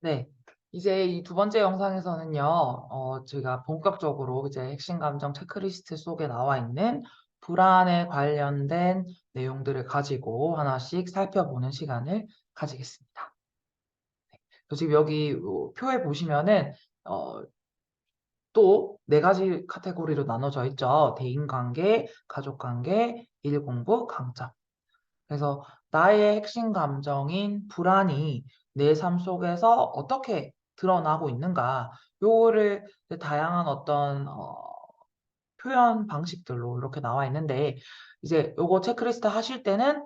네. 이제 이 두 번째 영상에서는요, 저희가 본격적으로 이제 핵심 감정 체크리스트 속에 나와 있는 불안에 관련된 내용들을 가지고 하나씩 살펴보는 시간을 가지겠습니다. 그래서 지금 여기 표에 보시면은, 어, 또 네 가지 카테고리로 나눠져 있죠. 대인관계, 가족관계, 일공부, 강점. 그래서 나의 핵심 감정인 불안이 내 삶 속에서 어떻게 드러나고 있는가, 요거를 이제 다양한 어떤 표현 방식들로 이렇게 나와 있는데, 이제 요거 체크리스트 하실 때는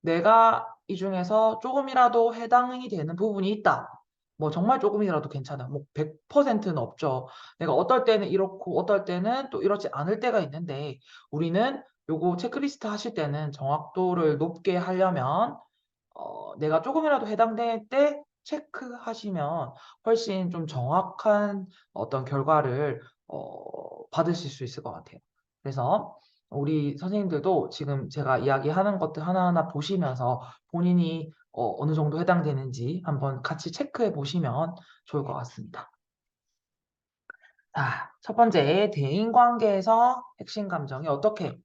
내가 이 중에서 조금이라도 해당이 되는 부분이 있다. 뭐 정말 조금이라도 괜찮아. 뭐 100%는 없죠. 내가 어떨 때는 이렇고 어떨 때는 또 이렇지 않을 때가 있는데, 우리는 요거 체크리스트 하실 때는 정확도를 높게 하려면 내가 조금이라도 해당될 때 체크하시면 훨씬 좀 정확한 어떤 결과를 받으실 수 있을 것 같아요. 그래서 우리 선생님들도 지금 제가 이야기하는 것들 하나하나 보시면서 본인이 어느 정도 해당되는지 한번 같이 체크해 보시면 좋을 것 같습니다. 자, 첫 번째, 대인관계에서 핵심 감정이 어떻게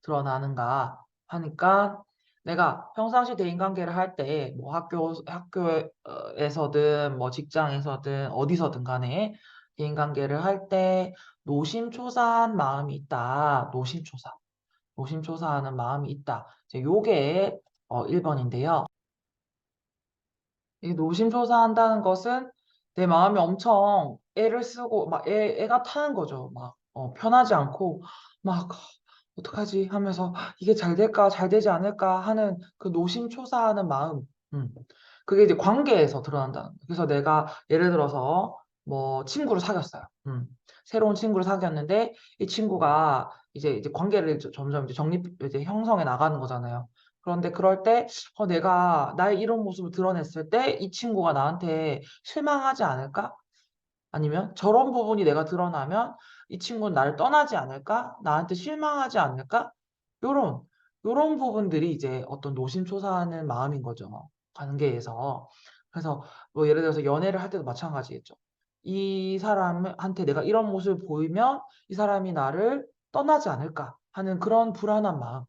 드러나는가 하니까, 내가 평상시 대인관계를 할 때, 뭐 학교에서든 뭐 직장에서든 어디서든 간에 대인관계를 할 때 노심초사한 마음이 있다. 노심초사하는 마음이 있다. 이제 요게 1번인데요. 이 노심초사한다는 것은 내 마음이 엄청 애를 쓰고 막 애가 타는 거죠. 막 편하지 않고 막 '어떡하지?' 하면서 '이게 잘 될까? 잘 되지 않을까?' 하는 그 노심초사하는 마음. 음. 그게 이제 관계에서 드러난다는 거예요. 그래서 내가 예를 들어서 뭐 친구를 사귀었어요. 새로운 친구를 사귀었는데 이 친구가 이제 관계를 점점 이제 이제 형성해 나가는 거잖아요. 그런데 그럴 때 내가 나의 이런 모습을 드러냈을 때 이 친구가 나한테 실망하지 않을까? 아니면 저런 부분이 내가 드러나면 이 친구는 나를 떠나지 않을까? 나한테 실망하지 않을까? 요런, 요런 부분들이 이제 어떤 노심초사하는 마음인 거죠, 관계에서. 그래서 뭐 예를 들어서 연애를 할 때도 마찬가지겠죠. 이 사람한테 내가 이런 모습을 보이면 이 사람이 나를 떠나지 않을까 하는 그런 불안한 마음.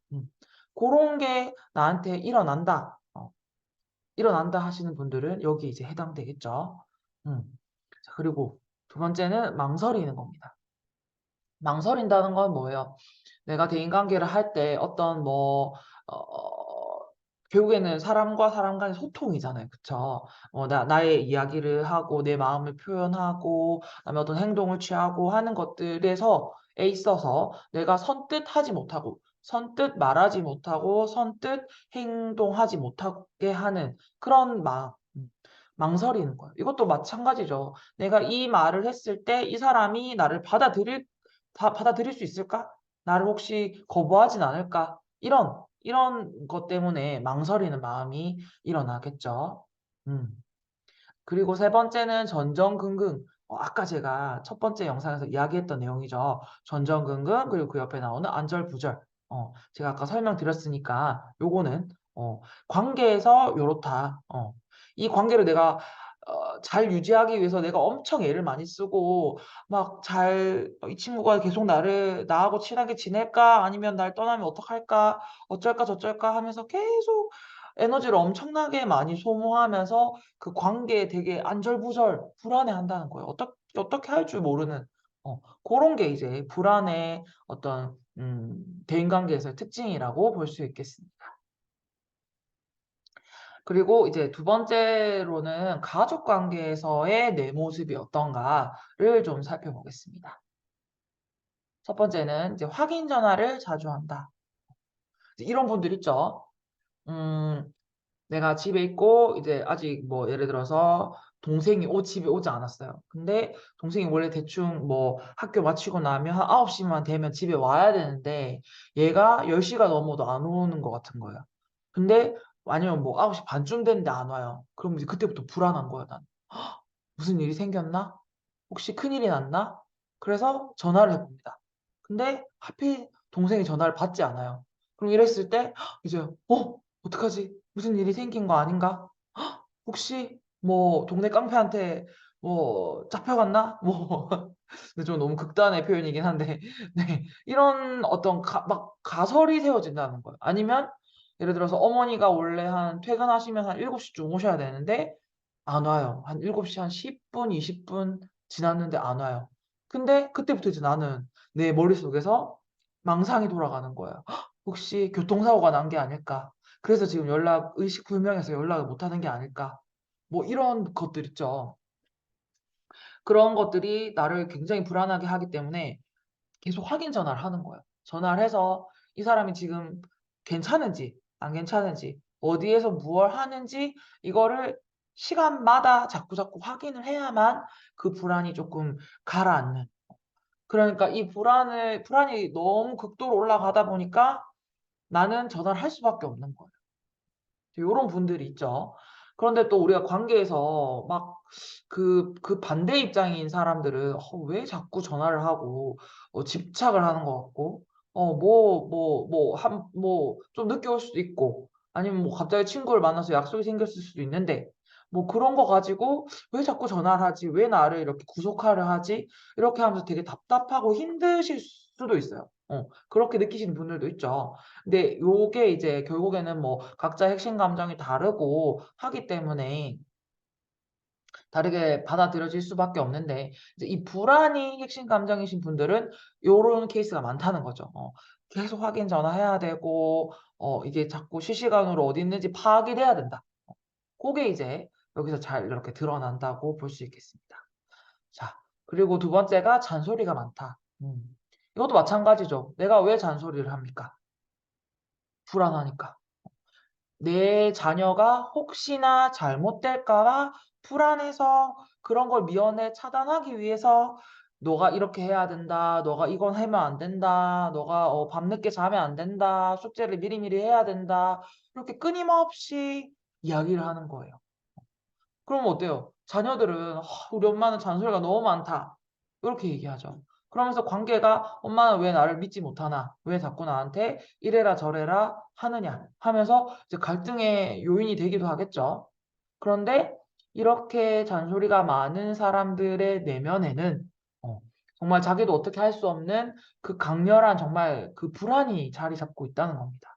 고런 게 나한테 일어난다. 일어난다 하시는 분들은 여기에 이제 해당되겠죠. 음. 자, 그리고 두 번째는 망설이는 겁니다. 망설인다는 건 뭐예요? 내가 대인관계를 할 때 어떤 뭐 결국에는 사람과 사람 간의 소통이잖아요. 그쵸? 나의 이야기를 하고 내 마음을 표현하고 그다음에 어떤 행동을 취하고 하는 것들에서 에 있어서 내가 선뜻 하지 못하고 선뜻 말하지 못하고 선뜻 행동하지 못하게 하는 그런 마음. 망설이는 거예요. 이것도 마찬가지죠. 내가 이 말을 했을 때 이 사람이 나를 받아들일 수 있을까? 나를 혹시 거부하진 않을까? 이런 것 때문에 망설이는 마음이 일어나겠죠. 음. 그리고 세 번째는 전전긍긍. 아까 제가 첫 번째 영상에서 이야기했던 내용이죠. 전전긍긍, 그리고 그 옆에 나오는 안절부절. 제가 아까 설명드렸으니까 요거는 관계에서 요렇다. 이 관계를 내가 잘 유지하기 위해서 내가 엄청 애를 많이 쓰고 막 이 친구가 계속 나하고 친하게 지낼까? 아니면 날 떠나면 어떡할까? 어쩔까 저쩔까 하면서 계속 에너지를 엄청나게 많이 소모하면서 그 관계에 되게 안절부절 불안해한다는 거예요. 어떻게 할 줄 모르는 고런 게 이제 불안의 어떤 대인관계에서의 특징이라고 볼 수 있겠습니다. 그리고 이제 두 번째로는 가족 관계에서의 내 모습이 어떤가를 좀 살펴보겠습니다. 첫 번째는 이제 확인 전화를 자주 한다. 이런 분들 있죠. 음 내가 집에 있고 이제 아직 뭐 예를 들어서 동생이 집에 오지 않았어요. 근데 동생이 원래 대충 뭐 학교 마치고 나면 한 9시만 되면 집에 와야 되는데 얘가 10시가 넘어도 안 오는 것 같은 거예요. 근데 아니면 뭐 9시 반쯤 됐는데 안 와요. 그럼 이제 그때부터 불안한 거야, 난. 무슨 일이 생겼나? 혹시 큰일이 났나? 그래서 전화를 해 봅니다. 근데 하필 동생이 전화를 받지 않아요. 그럼 이랬을 때 이제 어떡하지? 무슨 일이 생긴 거 아닌가? 혹시 뭐 동네 깡패한테 뭐 잡혀갔나? 뭐 근데 좀 너무 극단의 표현이긴 한데 네. 이런 어떤 막 가설이 세워진다는 거예요. 아니면 예를 들어서 어머니가 원래 한 퇴근하시면 한 7시쯤 오셔야 되는데 안 와요. 한 7시 한 10분, 20분 지났는데 안 와요. 근데 그때부터 이제 나는 내 머릿속에서 망상이 돌아가는 거예요. '혹시 교통사고가 난 게 아닐까? 그래서 지금 의식불명해서 연락을 못 하는 게 아닐까?' 뭐 이런 것들 있죠. 그런 것들이 나를 굉장히 불안하게 하기 때문에 계속 확인 전화를 하는 거예요. 전화를 해서 이 사람이 지금 괜찮은지 안 괜찮은지 어디에서 무얼 하는지 이거를 시간마다 자꾸자꾸 확인을 해야만 그 불안이 쪼끔 가라앉는, 그러니까 이 불안이 너무 극도로 올라가다 보니까 나는 전화를 할 수밖에 없는 거예요. 요런 분들이 있죠. 그런데 또 우리가 관계에서 막 그 반대 입장인 사람들은 왜 자꾸 전화를 하고 집착을 하는 것 같고 좀 늦게 올 수도 있고 아니면 뭐 갑자기 친구를 만나서 약속이 생겼을 수도 있는데 뭐 그런 거 가지고 '왜 자꾸 전화를 하지? 왜 나를 이렇게 구속하려 하지?' 이렇게 하면서 되게 답답하고 힘드실 수도 있어요. 그렇게 느끼시는 분들도 있죠. 근데 요게 이제 결국에는 뭐 각자의 핵심 감정이 다르고 하기 때문에 다르게 받아들여질 수밖에 없는데 이제 이 불안이 핵심 감정이신 분들은 요런 케이스가 많다는 거죠. 계속 확인 전화해야 되고 이게 자꾸 실시간으로 어디 있는지 파악이 돼야 된다. 고게 이제 여기서 잘 이렇게 드러난다고 볼 수 있겠습니다. 자, 그리고 두 번째가 잔소리가 많다. 이것도 마찬가지죠. 내가 왜 잔소리를 합니까? 불안하니까. 내 자녀가 혹시나 잘못될까 봐 불안해서 그런 걸 미연에 차단하기 위해서 "너가 이렇게 해야 된다. 너가 이건 하면 안 된다. 너가 밤늦게 자면 안 된다. 숙제를 미리미리 해야 된다." 이렇게 끊임없이 이야기를 하는 거예요. 그러면 어때요? 자녀들은 우리 엄마는 잔소리가 너무 많다." 요렇게 얘기하죠. 그러면서 관계가 '엄마는 왜 나를 믿지 못하나? 왜 자꾸 나한테 이래라 저래라 하느냐?' 하면서 이제 갈등의 요인이 되기도 하겠죠. 그런데 이렇게 잔소리가 많은 사람들의 내면에는 어 정말 자기도 어떻게 할 수 없는 그 강렬한 정말 그 불안이 자리 잡고 있다는 겁니다.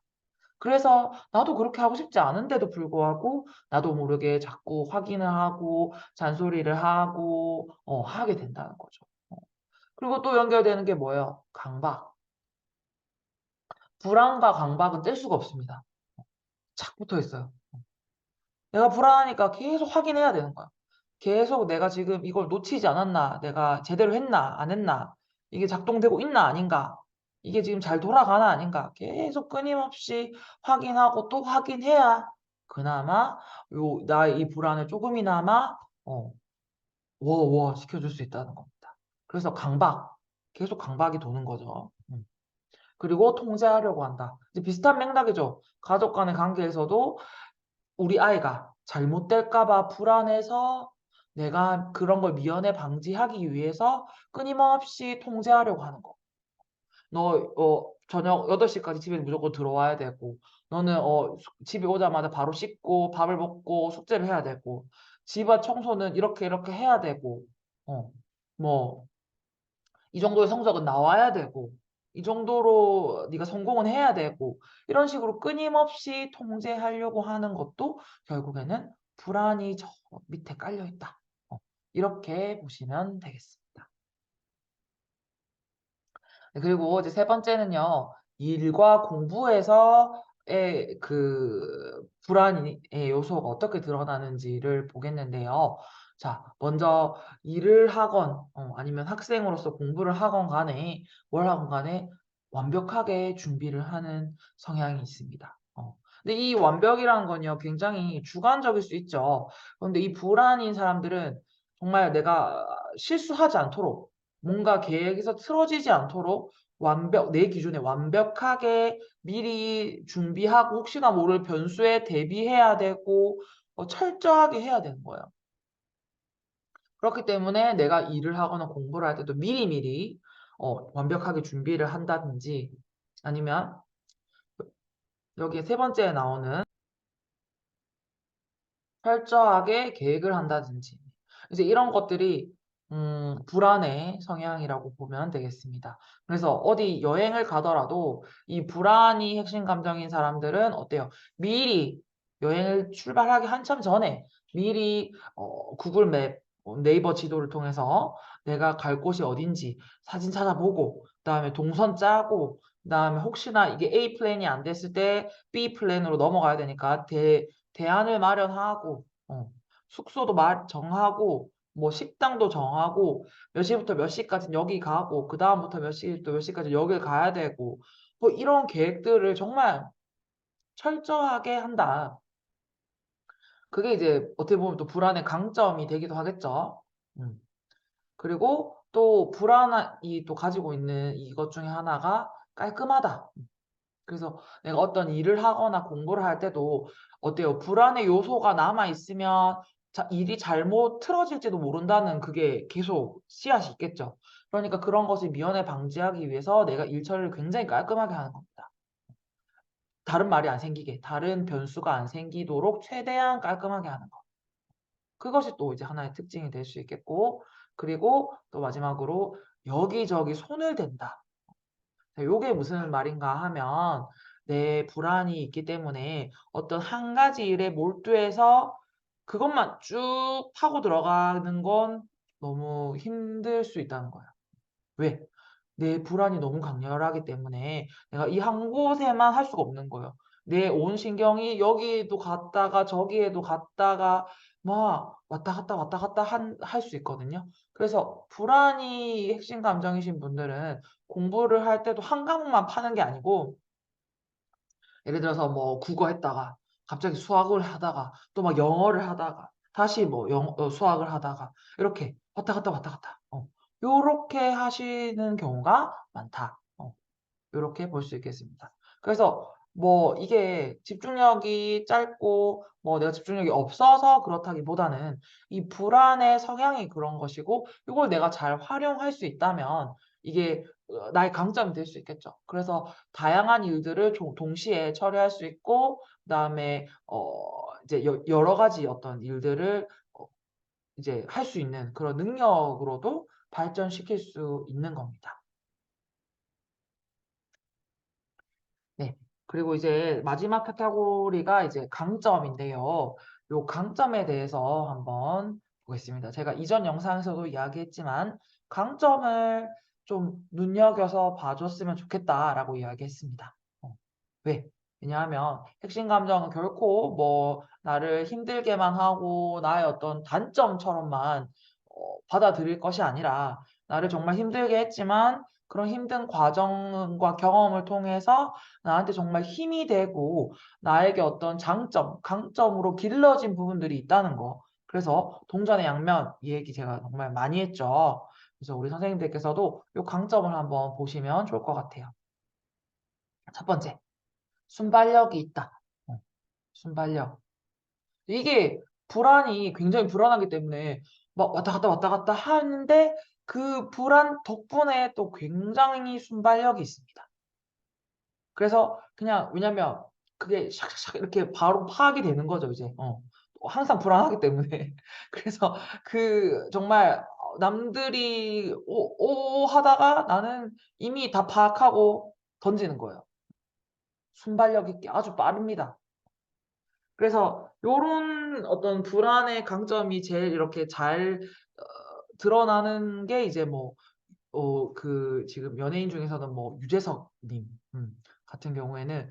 그래서 나도 그렇게 하고 싶지 않은데도 불구하고 나도 모르게 자꾸 확인을 하고 잔소리를 하고 하게 된다는 거죠. 그리고 또 연결되는 게 뭐예요? 강박. 불안과 강박은 뗄 수가 없습니다. 착 붙어 있어요. 내가 불안하니까 계속 확인해야 되는 거야. 계속 내가 지금 이걸 놓치지 않았나? 내가 제대로 했나? 안 했나? 이게 작동되고 있나 아닌가? 이게 지금 잘 돌아가나 아닌가? 계속 끊임없이 확인하고 또 확인해야 그나마 나의 이 불안을 쪼금이나마 어 워워 시켜줄 수 있다는 겁니다. 그래서 강박, 계속 강박이 도는 거죠. 그리고 통제하려고 한다. 이제 비슷한 맥락이죠. 가족 간의 관계에서도 우리 아이가 잘못될까 봐 불안해서 내가 그런 걸 미연에 방지하기 위해서 끊임없이 통제하려고 하는 거. "너 저녁 8시 까지 집에 무조건 들어와야 되고 너는 집에 오자마자 바로 씻고 밥을 먹고 숙제를 해야 되고 집안 청소는 이렇게 이렇게 해야 되고 어 뭐 이 정도의 성적은 나와야 되고 이 정도로 네가 성공은 해야 되고." 이런 식으로 끊임없이 통제하려고 하는 것도 결국에는 불안이 저 밑에 깔려 있다. 이렇게 보시면 되겠습니다. 네, 그리고 이제 세 번째는요. 일과 공부에서의 그 불안의 요소가 어떻게 드러나는지를 보겠는데요. 자, 먼저 일을 하건 아니면 학생으로서 공부를 하건 간에 뭘 하건 간에 완벽하게 준비를 하는 성향이 있습니다. 근데 이 완벽이라는 건요 굉장히 주관적일 수 있죠. 그런데 이 불안인 사람들은 정말 내가 실수하지 않도록 뭔가 계획에서 틀어지지 않도록 내 기준에 완벽하게 미리 준비하고 혹시나 모를 변수에 대비해야 되고 철저하게 해야 되는 거예요. 그렇기 때문에 내가 일을 하거나 공부를 할 때도 미리미리 완벽하게 준비를 한다든지 아니면 여기에 세 번째에 나오는 철저하게 계획을 한다든지 이제 이런 것들이 불안의 성향이라고 보면 되겠습니다. 그래서 어디 여행을 가더라도 이 불안이 핵심 감정인 사람들은 어때요? 미리 여행을 출발하기 한참 전에 미리 구글 맵, 네이버 지도를 통해서 내가 갈 곳이 어딘지 사진 찾아보고 그다음에 동선 짜고 그다음에 혹시나 이게 A 플랜이 안 됐을 때 B 플랜으로 넘어가야 되니까 대안을 마련하고 숙소도 정하고 뭐 식당도 정하고 몇 시부터 몇 시까지는 여기 가고 그다음부터 몇 시부터 몇 시까지 여길 가야 되고 뭐 이런 계획들을 정말 철저하게 한다. 그게 이제 어떻게 보면 또 불안의 강점이 되기도 하겠죠. 음. 그리고 또 불안이 또 가지고 있는 이것 중에 하나가 깔끔하다. 그래서 내가 어떤 일을 하거나 공부를 할 때도 어때요? 불안의 요소가 남아 있으면 일이 잘못 틀어질지도 모른다는 그게 계속 씨앗이 있겠죠. 그러니까 그런 것을 미연에 방지하기 위해서 내가 일 처리를 굉장히 깔끔하게 하는 겁니다. 다른 말이 안 생기게, 다른 변수가 안 생기도록 최대한 깔끔하게 하는 거. 그것이 또 이제 하나의 특징이 될 수 있겠고, 그리고 또 마지막으로 여기저기 손을 댄다. 요게 무슨 말인가 하면 내 불안이 있기 때문에 어떤 한 가지 일에 몰두해서 그것만 쭉 파고 들어가는 건 너무 힘들 수 있다는 거야. 왜? 내 불안이 너무 강렬하기 때문에 내가 이 한 곳에만 할 수가 없는 거예요. 내 온 신경이 여기도 갔다가 저기에도 갔다가 막 왔다 갔다 왔다 갔다 할 수 있거든요. 그래서 불안이 핵심 감정이신 분들은 공부를 할 때도 한 과목만 파는 게 아니고 예를 들어서 뭐 국어 했다가 갑자기 수학을 하다가 또 막 영어를 하다가 다시 뭐 수학을 하다가 이렇게 왔다 갔다 왔다 갔다 요렇게 하시는 경우가 많다. 요렇게 볼 수 있겠습니다. 그래서 뭐 이게 집중력이 짧고 뭐 내가 집중력이 없어서 그렇다기보다는 이 불안의 성향이 그런 것이고 이걸 내가 잘 활용할 수 있다면 이게 나의 강점이 될 수 있겠죠. 그래서 다양한 일들을 동시에 처리할 수 있고 그다음에 이제 여러 가지 어떤 일들을 이제 할 수 있는 그런 능력으로도 발전시킬 수 있는 겁니다. 네. 그리고 이제 마지막 카테고리가 이제 강점인데요. 요 강점에 대해서 한번 보겠습니다. 제가 이전 영상에서도 이야기했지만 강점을 좀 눈여겨서 봐줬으면 좋겠다라고 이야기했습니다. 왜? 왜냐하면 핵심 감정은 결코 뭐 나를 힘들게만 하고 나의 어떤 단점처럼만 받아들일 것이 아니라 나를 정말 힘들게 했지만 그런 힘든 과정과 경험을 통해서 나한테 정말 힘이 되고 나에게 어떤 장점, 강점으로 길러진 부분들이 있다는 거. 그래서 동전의 양면 이 얘기 제가 정말 많이 했죠. 그래서 우리 선생님들께서도 이 강점을 한번 보시면 좋을 것 같아요. 첫 번째, 순발력이 있다. 순발력. 이게 불안이 굉장히 불안하기 때문에 막 왔다 갔다 하는데 그 불안 덕분에 또 굉장히 순발력이 있습니다. 그래서 그냥 왜냐면 그게 샥샥샥 이렇게 바로 파악이 되는 거죠, 이제. 항상 불안하기 때문에. 그래서 그 정말 남들이 "오." 하다가 나는 이미 다 파악하고 던지는 거예요. 순발력 있게 아주 빠릅니다. 그래서 요런 어떤 불안의 강점이 제일 이렇게 잘 드러나는 게 이제 뭐 그 지금 연예인 중에서는 뭐 유재석 님 같은 경우에는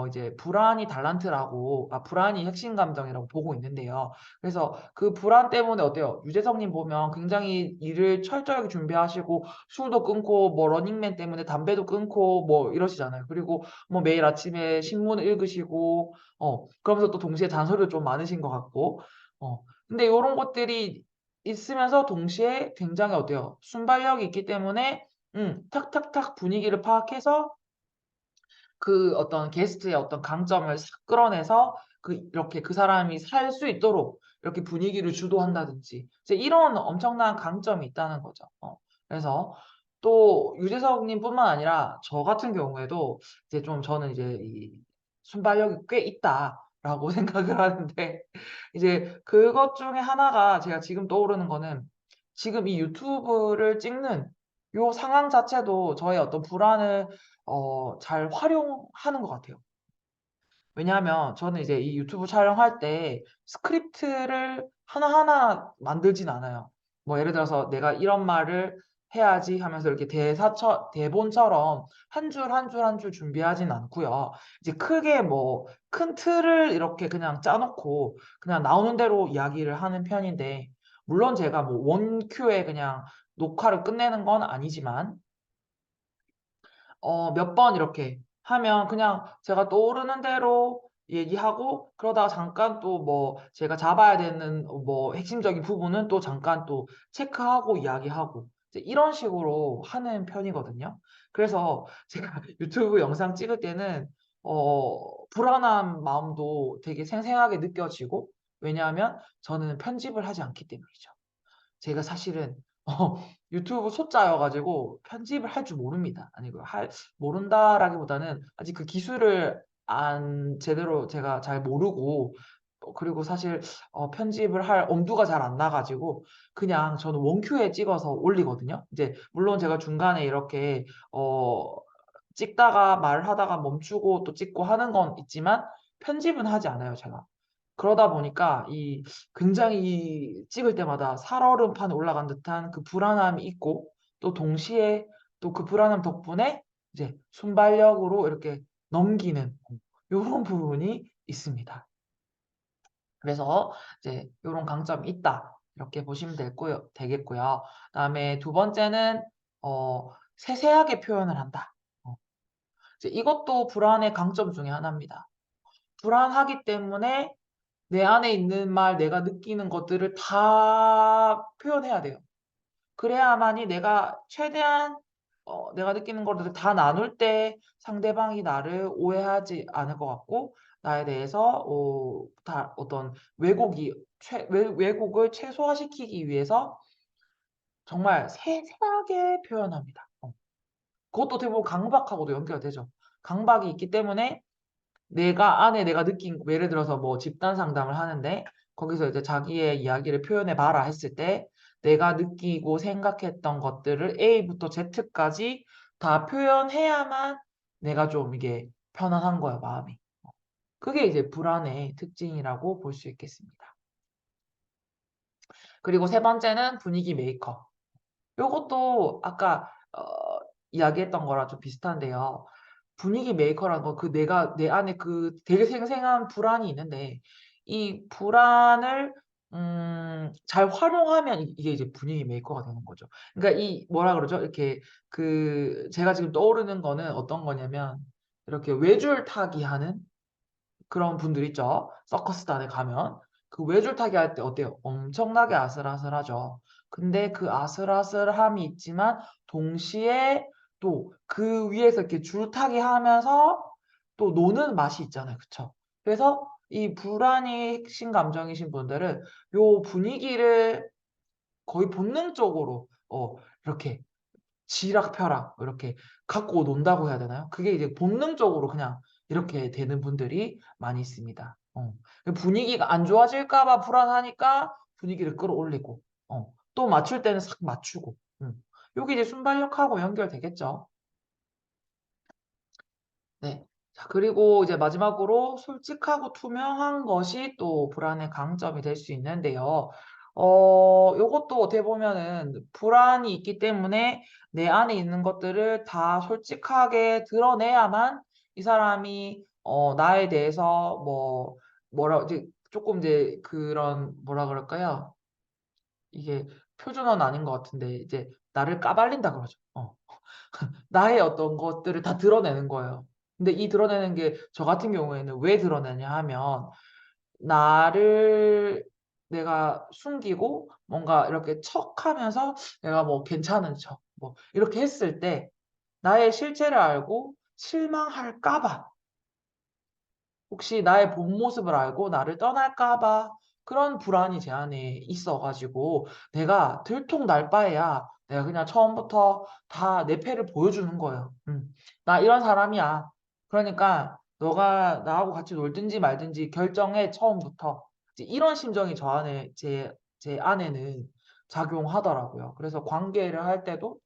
이제 불안이 달란트라고 불안이 핵심 감정이라고 보고 있는데요. 그래서 그 불안 때문에 어때요? 유재석 님 보면 굉장히 일을 철저하게 준비하시고 술도 끊고 뭐 러닝맨 때문에 담배도 끊고 뭐 이러시잖아요. 그리고 뭐 매일 아침에 신문을 읽으시고 그러면서 또 동시에 잔소리도 좀 많으신 것 같고 근데 요런 것들이 있으면서 동시에 굉장히 어때요? 순발력이 있기 때문에 탁탁탁 분위기를 파악해서 그 어떤 게스트의 어떤 강점을 싹 끌어내서 이렇게 그 사람이 살 수 있도록 이렇게 분위기를 주도한다든지 이제 이런 엄청난 강점이 있다는 거죠. 그래서 또 유재석 님뿐만 아니라 저 같은 경우에도 이제 좀 저는 이제 이 순발력이 꽤 있다. 라고 생각을 하는데, 이제 그것 중에 하나가 제가 지금 떠오르는 거는 지금 이 유튜브를 찍는 요 상황 자체도 저의 어떤 불안을 잘 활용하는 것 같아요. 왜냐하면 저는 이제 이 유튜브 촬영할 때 스크립트를 하나하나 만들진 않아요. 뭐 예를 들어서 내가 이런 말을 해야지 하면서 이렇게 대본처럼 한 줄 한 줄 한 줄 준비하진 않고요. 이제 크게 뭐 큰 틀을 이렇게 그냥 짜 놓고 그냥 나오는 대로 이야기를 하는 편인데, 물론 제가 뭐 원큐에 그냥 녹화를 끝내는 건 아니지만 몇 번 이렇게 하면 그냥 제가 떠오르는 대로 얘기하고, 그러다가 잠깐 또 뭐 제가 잡아야 되는 뭐 핵심적인 부분은 또 잠깐 또 체크하고 이야기하고, 이제 이런 식으로 하는 편이거든요. 그래서 제가 유튜브 영상 찍을 때는 불안한 마음도 되게 생생하게 느껴지고, 왜냐하면 저는 편집을 하지 않기 때문이죠. 제가 사실은 유튜브 초짜여 가지고 편집을 할 줄 모릅니다. 아니고 모른다라기보다는 아직 그 기술을 안 제대로 제가 잘 모르고, 그리고 사실 편집을 할 엄두가 잘 안 나 가지고 그냥 저는 원큐에 찍어서 올리거든요. 이제 물론 제가 중간에 이렇게 어 찍다가 말하다가 멈추고 또 찍고 하는 건 있지만 편집은 하지 않아요, 제가. 그러다 보니까 이 굉장히 찍을 때마다 살얼음판에 올라간 듯한 그 불안함이 있고, 또 동시에 또 그 불안함 덕분에 이제 순발력으로 이렇게 넘기는 요런 부분이 있습니다. 그래서 이제 요런 강점이 있다, 이렇게 보시면 되겠고요. 그다음에 두 번째는 세세하게 표현을 한다. 이제 이것도 불안의 강점 중에 하나입니다. 불안하기 때문에 내 안에 있는 말, 내가 느끼는 것들을 다 표현해야 돼요. 그래야만이 내가 최대한 내가 느끼는 것들을 다 나눌 때 상대방이 나를 오해하지 않을 것 같고, 나에 대해서 다 어떤 왜곡을 최소화시키기 위해서 정말 세세하게 표현합니다. 그것도 어떻게 보면 강박하고도 연결되죠. 강박이 있기 때문에 내가 느낀, 예를 들어서 뭐 집단 상담을 하는데 거기서 이제 자기의 이야기를 표현해 봐라 했을 때 내가 느끼고 생각했던 것들을 A부터 Z까지 다 표현해야만 내가 좀 이게 편안한 거야, 마음이. 그게 이제 불안의 특징이라고 볼 수 있겠습니다. 그리고 세 번째는 분위기 메이커. 요것도 아까 이야기했던 거랑 좀 비슷한데요. 분위기 메이커라는 건 그 내가 내 안에 그 되게 생생한 불안이 있는데, 이 불안을 잘 활용하면 이게 이제 분위기 메이커가 되는 거죠. 그러니까 이 뭐라 그러죠? 이렇게 그 제가 지금 떠오르는 거는 어떤 거냐면, 이렇게 외줄타기 하는 그런 분들 있죠. 서커스단에 가면 그 외줄타기 할 때 어때요? 엄청나게 아슬아슬하죠. 근데 그 아슬아슬함이 있지만 동시에 또 그 위에서 이렇게 줄타기 하면서 또 노는 맛이 있잖아요. 그쵸? 그래서 이 불안이 핵심 감정이신 분들은 요 분위기를 거의 본능적으로 이렇게 쥐락펴락 이렇게 갖고 논다고 해야 되나요? 그게 이제 본능적으로 그냥 이렇게 되는 분들이 많이 있습니다. 그 분위기가 안 좋아질까 봐 불안하니까 분위기를 끌어올리고 또 맞출 때는 싹 맞추고. 요게 이제 순발력하고 연결되겠죠. 네. 자, 그리고 이제 마지막으로 솔직하고 투명한 것이 또 불안의 강점이 될 수 있는데요. 요것도 어떻게 보면은 불안이 있기 때문에 내 안에 있는 것들을 다 솔직하게 드러내야만 이 사람이 나에 대해서 이제 조금 이제 그런 뭐라 그럴까요? 이게 표준어는 아닌 것 같은데 이제 나를 까발린다 그러죠. 나의 어떤 것들을 다 드러내는 거예요. 근데 이 드러내는 게 저 같은 경우에는 왜 드러내냐 하면, 나를 내가 숨기고 뭔가 이렇게 척하면서 내가 뭐 괜찮은 척 뭐 이렇게 했을 때 나의 실체를 알고 실망할까 봐, 혹시 나의 본 모습을 알고 나를 떠날까 봐 그런 불안이 제 안에 있어 가지고 내가 들통날 바에야 내가 그냥 처음부터 다 내 패를 보여주는 거예요. "나 이런 사람이야. 그러니까 너가 나하고 같이 놀든지 말든지 결정해 처음부터. 이제 이런 심정이 저 안에 제 안에는 작용하더라고요. 그래서 관계를 할 때도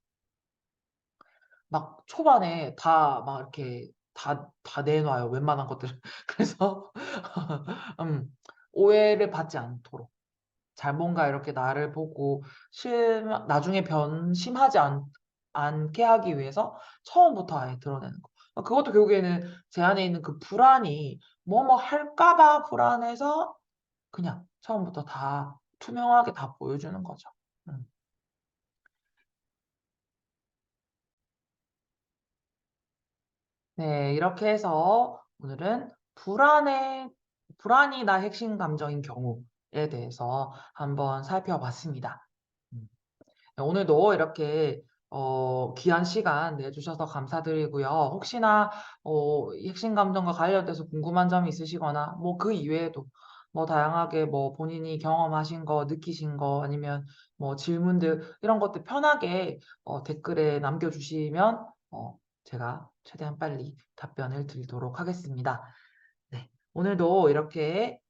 막 초반에 다 막 이렇게 다 내놔요, 웬만한 것들을. 그래서 음 오해를 받지 않도록 잘 뭔가 이렇게 나를 보고 나중에 변심하지 않게 하기 위해서 처음부터 아예 드러내는 거. 그것도 결국에는 제 안에 있는 그 불안이 뭐뭐 할까 봐 불안해서 그냥 처음부터 다 투명하게 다 보여주는 거죠. 음. 네, 이렇게 해서 오늘은 불안이 나 핵심 감정인 경우에 대해서 한번 살펴봤습니다. 음. 네, 오늘도 이렇게 귀한 시간 내주셔서 감사드리고요. 혹시나 이 핵심 감정과 관련돼서 궁금한 점이 있으시거나 뭐 그 이외에도 뭐 다양하게 뭐 본인이 경험하신 거, 느끼신 거 아니면 뭐 질문들 이런 것들 편하게 댓글에 남겨주시면 제가 최대한 빨리 답변을 드리도록 하겠습니다. 네, 오늘도 이렇게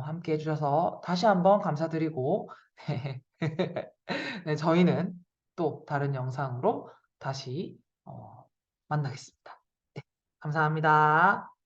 함께 해주셔서 다시 한번 감사드리고 네, 저희는 또 다른 영상으로 다시 만나겠습니다. 네, 감사합니다.